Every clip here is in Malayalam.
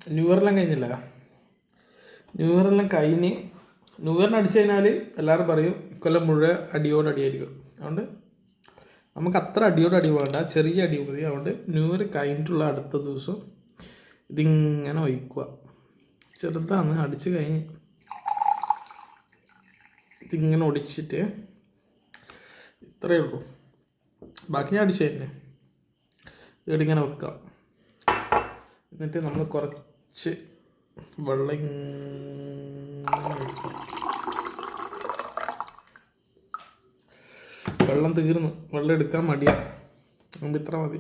ന്യൂ ഇയറെല്ലാം കഴിഞ്ഞില്ല. ന്യൂ ഇയറെല്ലാം കഴിഞ്ഞ് ന്യൂ ഇയറിന് അടിച്ചു കഴിഞ്ഞാൽ എല്ലാവരും പറയും ഇക്കൊല്ലം മുഴുവൻ അടിയോടടിയായിരിക്കും. അതുകൊണ്ട് നമുക്ക് അത്ര അടിയോടടി വേണ്ട, ചെറിയ അടി മതി. അതുകൊണ്ട് ന്യൂ ഇയർ കഴിഞ്ഞിട്ടുള്ള അടുത്ത ദിവസം ഇതിങ്ങനെ ഒഴിക്കുക. ചെറുതാണ്, അടിച്ച് കഴിഞ്ഞ് ഇതിങ്ങനെ ഒടിച്ചിട്ട് ഇത്രയേ ഉള്ളൂ. ബാക്കി ഞാൻ അടിച്ചു തന്നെ ഇങ്ങനെ വെക്കുക. എന്നിട്ട് നമ്മൾ കുറച്ച് വെള്ളം ഇങ്ങനെ ഒഴിക്കുക. വെള്ളം തീർന്നു, വെള്ളം എടുക്കാൻ മടിയാണ്, അതുകൊണ്ട് ഇത്ര മതി.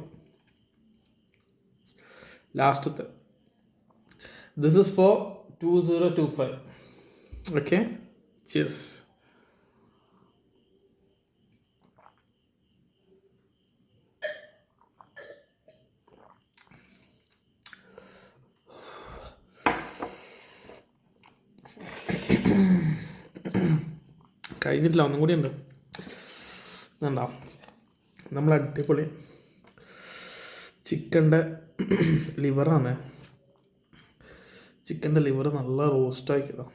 ലാസ്റ്റത്തെ this is for 2025. Okay, cheers. കഴിഞ്ഞിട്ടില്ല, ഒന്നും കൂടി ഉണ്ട്. എന്താ നമ്മൾ അടിപൊളി ചിക്കൻ്റെ ലിവറാണ്. ചിക്കൻ്റെ ലിവർ നല്ല റോസ്റ്റാക്കിയതാണ്.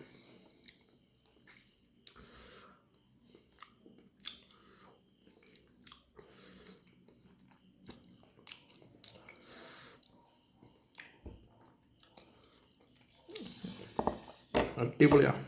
അടിപൊളിയാണ്.